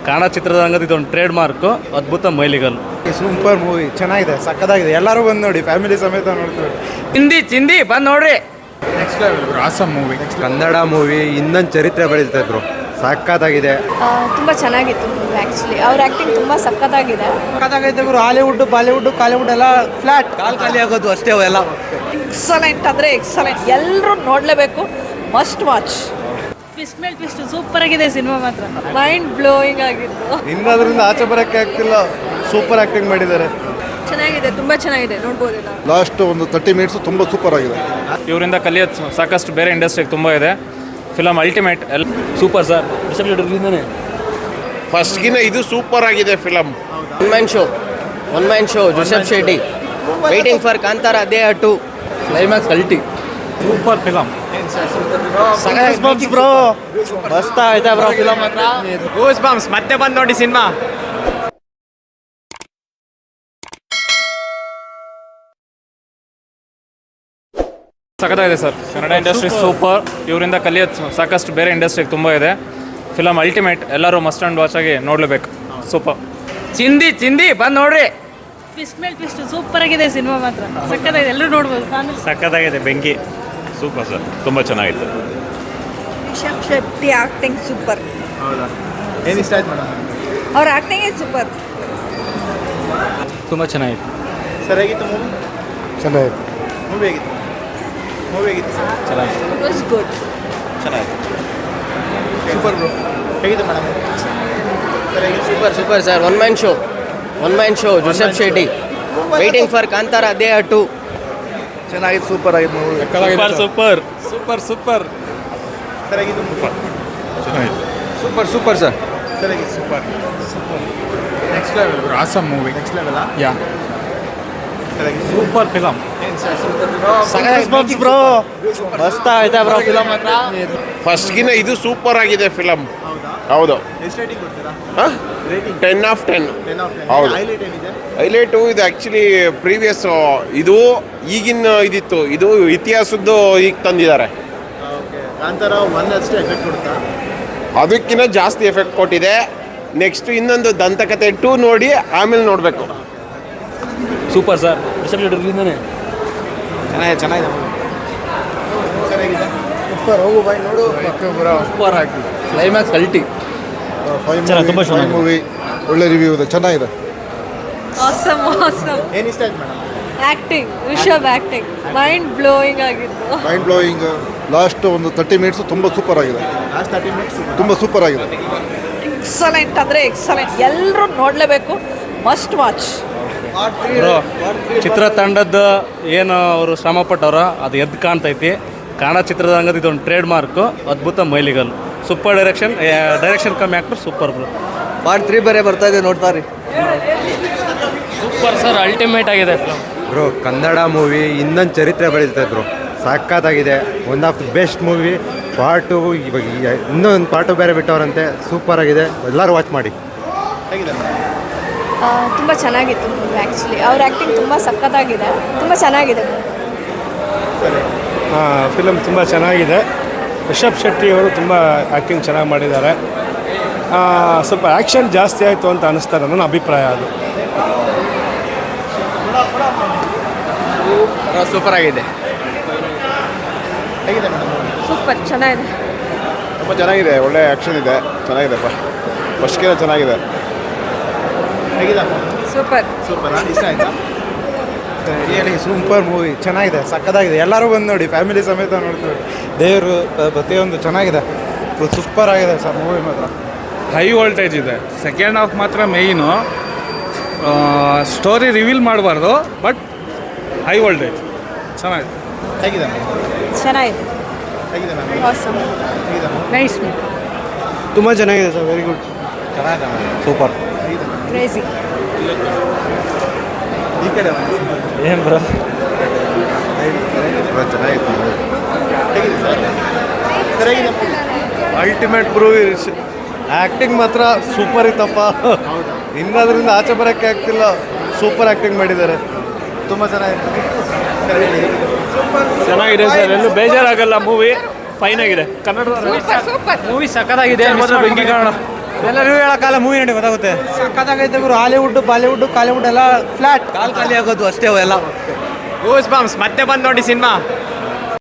ಕನ್ನಡ ಚಿತ್ರರಂಗದ ಇದೊಂದು trade mark, ಅದ್ಭುತ ಮೈಲಿಗಲ್ಲು. ಸೂಪರ್ ಮೂವಿ, ಚೆನ್ನಾಗಿದೆ, ಸಕ್ಕತ್ತಾಗಿದೆ. ಎಲ್ಲರೂ ಬಂದು ನೋಡಿ, ಫ್ಯಾಮಿಲಿ ಸಮೇತ ನೋಡ್ತೀವಿ. ಚಿಂದಿ ಬಂದು ನೋಡ್ರಿ. Next level awesome movie. Kannada movie ಇನ್ನೊಂದು ಚರಿತ್ರೆ ಬರೀತಾ ಇದ್ರು, ಸಕ್ಕತ್ತಾಗಿದೆ. ತುಂಬ ಚೆನ್ನಾಗಿತ್ತು ಮೂವಿ. ಆ್ಯಕ್ಚುಲಿ ಅವ್ರ ಆ್ಯಕ್ಟಿಂಗ್ ತುಂಬ ಸಕ್ಕತ್ತಾಗಿದೆ. ಸಕ್ಕತ್ತಾಗೈತೆ ಗುರು. ಹಾಲಿವುಡ್ ಬಾಲಿವುಡ್ ಕಾಲಿವುಡ್ ಎಲ್ಲ ಫ್ಲಾಟ್ ಖಾಲಿ ಆಗೋದು ಅಷ್ಟೇ ಅವೆಲ್ಲ. ಎಕ್ಸಲೆಂಟ್ ಅಂದರೆ ಎಕ್ಸಲೆಂಟ್, ಎಲ್ಲರೂ ನೋಡಲೇಬೇಕು, ಮಸ್ಟ್ ವಾಚ್. ಟ್ವಿಸ್ಟ್ ಮೇಲೆ ಟ್ವಿಸ್ಟ್ ಸೂಪರ್ ಆಗಿದೆ ಸಿನಿಮಾ ಮಾತ್ರ. ಮೈಂಡ್ ಬ್ಲೋಯಿಂಗ್ ಆಗಿತ್ತು. ಇನ್ನದ್ರಿಂದ ಆಚೆ ಬರೋಕ್ಕೆ ಆಗ್ತಿಲ್ಲ, ಸೂಪರ್ ಆಕ್ಟಿಂಗ್ ಮಾಡಿದ್ದಾರೆ. ಚೆನ್ನಾಗಿದೆ, ತುಂಬ ಚೆನ್ನಾಗಿದೆ, ನೋಡ್ಬೋದಿಲ್ಲ. ಲಾಸ್ಟ್ ಒಂದು 30 ಮಿನಿಟ್ಸ್ ತುಂಬ ಸೂಪರ್ ಆಗಿದೆ. ಇವರಿಂದ ಕಲಿಯೋದು ಸಾಕಷ್ಟು ಬೇರೆ ಇಂಡಸ್ಟ್ರಿಗೆ ತುಂಬ ಇದೆ. ಫಿಲಮ್ ಅಲ್ಟಿಮೇಟ್, ಎಲ್ಲ ಸೂಪರ್ ಸರ್. ಫಸ್ಟ್ಗಿನ ಇದು ಸೂಪರ್ ಆಗಿದೆ film. One man show Rishab Shetty. Waiting for Kantara the 2. Climax ulti. Super film. Bro ಮಸ್ತ್ ಆಯ್ತಾ ಬ್ರೋ ಫಿಲಮ್ ಮಾತ್ರ. Goose bumps. ಮತ್ತೆ ಬಂದು ನೋಡಿ ಸಿನಿಮಾ. ಸಖತ್ತಾಗಿದೆ ಸರ್. Kannada industry super. ಇವರಿಂದ ಕಲಿಯೋದು ಸಾಕಷ್ಟು ಬೇರೆ ಇಂಡಸ್ಟ್ರಿಗೆ ತುಂಬ ಇದೆ. ಫಿಲಮ್ ಅಲ್ಟಿಮೇಟ್, ಎಲ್ಲರೂ ಮಸ್ಟ್ ಆ್ಯಂಡ್ ವಾಚ್ ಆಗಿ ನೋಡಲೇಬೇಕು. ಸೂಪರ್. ಚಿಂದಿ ಬಂದು ನೋಡ್ರಿ. ಟ್ವಿಸ್ಟ್ ಮೇಲೆ ಟ್ವಿಸ್ಟ್ ಸೂಪರ್ ಆಗಿದೆ ಸಿನಿಮಾ ಮಾತ್ರ. ಸಕ್ಕತ್ತಾಗಿದೆ, ಎಲ್ಲರೂ ನೋಡ್ಬೋದು. ಫ್ಯಾಮಿಲಿ ಸಖತ್ತಾಗಿದೆ. ಬೆಂಕಿ. ಸೂಪರ್ ಸರ್, ತುಂಬ ಚೆನ್ನಾಗಿತ್ತು. Rishab Shetty acting super. ಹೌದಾ, ಏನು ಇಷ್ಟ ಆಯ್ತು ಮೇಡಮ್? ಅವ್ರ ಆ್ಯಕ್ಟಿಂಗ್ ಸೂಪರ್. ತುಂಬ ಚೆನ್ನಾಗಿತ್ತು. ಸರಿಯಾಗಿತ್ತು ಮೂವಿ. ಚೆನ್ನಾಗಿತ್ತು. ಮೂವಿ ಆಗಿತ್ತು. ಮೂವಿ ಆಗಿತ್ತು ಸರ್. ಚೆನ್ನಾಗಿತ್ತು. It was good. ಚೆನ್ನಾಗಿತ್ತು. Super bro. ಹೇಗಿತ್ತು madam? Super sir. One man show Rishab Shetty. Waiting for Kantara the 2. ಚೆನ್ನಾಗಿತ್ತು, ಸೂಪರ್ ಆಗಿತ್ತು ಮೂವಿ. ಸೂಪರ್. ಸರಿಯಾಗಿತ್ತು ಮೂವಿ. Super sir. ಸರಿಯಾಗಿತ್ತು. Super. Next level bro awesome movie. Next level yeah. ಸರಿಯಾಗಿತ್ತು. Super film. Bro ಮಸ್ತ್ ಆಯ್ತಾ bro film ಮಾತ್ರ. ಫಸ್ಟ್ಗಿನ ಇದು ಸೂಪರ್ ಆಗಿದೆ ಫಿಲಮ್. ಹೌದು. ಎಷ್ಟು ರೇಟಿಂಗ್ ಕೊಡ್ತೀರಾ? 10 of 10. 10 of 10. ಹೌದು. ಹೈಲೈಟ್ ಏನಿದೆ? ಹೈಲೈಟು ಇದು ಆ್ಯಕ್ಚುಲಿ ಪ್ರೀವಿಯಸ್, ಇದು ಈಗಿನ ಇದಿತ್ತು, ಇದು ಇತಿಹಾಸದ್ದು ಈಗ ತಂದಿದ್ದಾರೆ. ಓಕೆ. ಕಾಂತಾರ 1 ಅಷ್ಟೇ ಎಫೆಕ್ಟ್ ಕೊಡ್ತಾ? ಅದಕ್ಕಿಂತ ಜಾಸ್ತಿ ಎಫೆಕ್ಟ್ ಕೊಟ್ಟಿದೆ. ನೆಕ್ಸ್ಟ್ ಇನ್ನೊಂದು ದಂತಕತೆ 2 ನೋಡಿ ಆಮೇಲೆ ನೋಡಬೇಕು. Super sir. ರಿಷಬ್ ಶೆಟ್ಟಿ ಚೆನ್ನಾಗಿದೆ ಮೂವಿ. ಸರಿಯಾಗಿದೆ. ಸೂಪರ್. ಹೋಗು ಬಾಯ್ ನೋಡು. ಬ್ರೋ ಸೂಪರ್ ಆಗಿದೆ. ಕ್ಲೈಮ್ಯಾಕ್ಸ್ ಅಲ್ಟಿ. ತುಂಬ ಚೆನ್ನಾಗಿ ಮೂವಿ, ಒಳ್ಳೆ ರಿವ್ಯೂ ಇದೆ, ಚೆನ್ನಾಗಿದೆ. ಆಸಮ್. ಏನು ಇಷ್ಟ ಆಯ್ತು madam? Acting, Rishab acting mind blowing ಆಗಿತ್ತು. Mind blowing. ಲಾಸ್ಟ್ ಒಂದು 30 ಮಿನಿಟ್ಸ್ ತುಂಬ ಸೂಪರ್ ಆಗಿದೆ. ಲಾಸ್ಟ್ 30 ಮಿನಿಟ್ಸ್ ತುಂಬ ಸೂಪರ್ ಆಗಿದೆ. ಎಕ್ಸಲೆಂಟ್ ಅಂದರೆ ಎಕ್ಸಲೆಂಟ್, ಎಲ್ಲರೂ ನೋಡಲೇಬೇಕು, ಮಸ್ಟ್ ವಾಚ್. ಚಿತ್ರತಂಡದ ಏನು ಅವರು ಶ್ರಮ ಪಟ್ಟವ್ರ ಅದು ಎದ್ದು ಕಾಣ್ತೈತಿ. ಕನ್ನಡ ಚಿತ್ರರಂಗದ ಇದೊಂದು ಟ್ರೇಡ್ ಮಾರ್ಕು, ಅದ್ಭುತ ಮೈಲಿಗಲ್ಲು. ಸೂಪರ್ ಡೈರೆಕ್ಷನ್ ಕಮ್ಮಿ ಆ್ಯಕ್ಟರ್ ಸೂಪರ್ ಬ್ರೋ. ಪಾರ್ಟ್ 3 ಬೇರೆ ಬರ್ತಾ ಇದೆ, ನೋಡ್ತಾರೆ. ಸೂಪರ್ ಸರ್, ಅಲ್ಟಿಮೇಟ್ ಆಗಿದೆ ಫಿಲಮ್. ಬ್ರೋ ಕನ್ನಡ ಮೂವಿ ಇನ್ನೊಂದು ಚರಿತ್ರೆ ಬರೀತಾ ಇದ್ರು, ಸಕ್ಕತ್ತಾಗಿದೆ. One of the best movie. Part ಇವಾಗ ಇನ್ನೊಂದು ಪಾರ್ಟು ಬೇರೆ ಬಿಟ್ಟವ್ರಂತೆ, ಸೂಪರ್ ಆಗಿದೆ, ಎಲ್ಲರೂ ವಾಚ್ ಮಾಡಿ. ಹೇಗಿದೆ ಮೇಡಮ್? ತುಂಬ ಚೆನ್ನಾಗಿತ್ತು ಮೂವಿ. ಆ್ಯಕ್ಚುಲಿ ಅವ್ರ ಆ್ಯಕ್ಟಿಂಗ್ ತುಂಬ ಸಕ್ಕತ್ತಾಗಿದೆ, ತುಂಬ ಚೆನ್ನಾಗಿದೆ. ಫಿಲಮ್ ತುಂಬ ಚೆನ್ನಾಗಿದೆ. ರಿಷಬ್ ಶೆಟ್ಟಿ ಅವರು ತುಂಬ ಆ್ಯಕ್ಟಿಂಗ್ ಚೆನ್ನಾಗಿ ಮಾಡಿದ್ದಾರೆ. ಸ್ವಲ್ಪ ಆ್ಯಕ್ಷನ್ ಜಾಸ್ತಿ ಆಯಿತು ಅಂತ ಅನ್ನಿಸ್ತಾರೆ, ನನ್ನ ಅಭಿಪ್ರಾಯ ಅದು. ಸೂಪರ್ ಆಗಿದೆ. ಹೇಗಿದೆ ಮೇಡಮ್? ಸೂಪರ್, ಚೆನ್ನಾಗಿದೆ. ತುಂಬ ಚೆನ್ನಾಗಿದೆ, ಒಳ್ಳೆ ಆ್ಯಕ್ಷನ್ ಇದೆ, ಚೆನ್ನಾಗಿದೆ. ಫಸ್ಟ್ಗಿನ ಚೆನ್ನಾಗಿದೆ. ಹೇಗಿದೆ? ಸೂಪರ್. ಸೂಪರ್. ಇಷ್ಟ ಆಯ್ತಾ? ಹೇಳಿ. ಸೂಪರ್ ಮೂವಿ, ಚೆನ್ನಾಗಿದೆ, ಸಕ್ಕತ್ತಾಗಿದೆ. ಎಲ್ಲರೂ ಬಂದು ನೋಡಿ, ಫ್ಯಾಮಿಲಿ ಸಮೇತ ನೋಡ್ತೀವಿ. ದೇವರು ಪ್ರತಿಯೊಂದು ಚೆನ್ನಾಗಿದೆ, ಸೂಪರ್ ಆಗಿದೆ ಸರ್ ಮೂವಿ ಮಾತ್ರ. ಹೈ ವೋಲ್ಟೇಜ್ ಇದೆ. ಸೆಕೆಂಡ್ ಹಾಫ್ ಮಾತ್ರ ಮೇಯ್ನು. ಸ್ಟೋರಿ ರಿವೀಲ್ ಮಾಡಬಾರ್ದು, ಬಟ್ ಹೈ ವೋಲ್ಟೇಜ್ ಚೆನ್ನಾಗಿದೆ. ಹೇಗಿದೆ? ಚೆನ್ನಾಗಿದೆ. ಹೇಗಿದೆ ಮ್ಯಾಮ್? ಆಸಮ್. ಹೇಗಿದೆ? ನೈಸ್. ತುಂಬ ಚೆನ್ನಾಗಿದೆ ಸರ್, ವೆರಿ ಗುಡ್. ಚೆನ್ನಾಗಿದೆ ಮ್ಯಾಮ್. ಸೂಪರ್. ಕ್ರೇಜಿ. ಈ ಕಡೆ ಏನು ಬ್ರೋ? ಚೆನ್ನಾಗಿತ್ತು. ಹೇಗಿದೆ ಸರ್? ಸರಿಯಾಗಿದೆ. Ultimate bro. ಆ್ಯಕ್ಟಿಂಗ್ ಮಾತ್ರ ಸೂಪರ್ ಇತ್ತಪ್ಪ. ಇನ್ನದ್ರಿಂದ ಆಚೆ ಬರೋಕ್ಕೆ ಆಗ್ತಿಲ್ಲ, ಸೂಪರ್ ಆ್ಯಕ್ಟಿಂಗ್ ಮಾಡಿದ್ದಾರೆ. ತುಂಬ ಚೆನ್ನಾಗಿದೆ. ಚೆನ್ನಾಗಿದೆ ಸರ್, ಎಲ್ಲೂ ಬೇಜಾರಾಗಲ್ಲ. ಮೂವಿ ಫೈನ್ ಆಗಿದೆ. ಕನ್ನಡ ಮೂವಿ ಸಕ್ಕತ್ತಾಗಿದೆ. ಬೆಂಕಿ ಕಾರಣ ಎಲ್ಲ ರಿವ್ಯೂ ಹೇಳೋಕ್ಕಲ್ಲ, ಮೂವಿ ನೋಡಿ ಗೊತ್ತಾಗುತ್ತೆ. ಸಕ್ಕತ್ತಾಗೈತೆ ಗುರು. ಹಾಲಿವುಡ್ ಬಾಲಿವುಡ್ ಕಾಲಿವುಡ್ ಎಲ್ಲ ಫ್ಲಾಟ್. ಕಾಲ್ ಖಾಲಿ ಆಗೋದು ಅಷ್ಟೇ ಅವೆಲ್ಲ. ಗೂಸ್ ಬಾಂಬ್ಸ್ ಮತ್ತೆ ಬಂದು ನೋಡಿ ಸಿನಿಮಾ.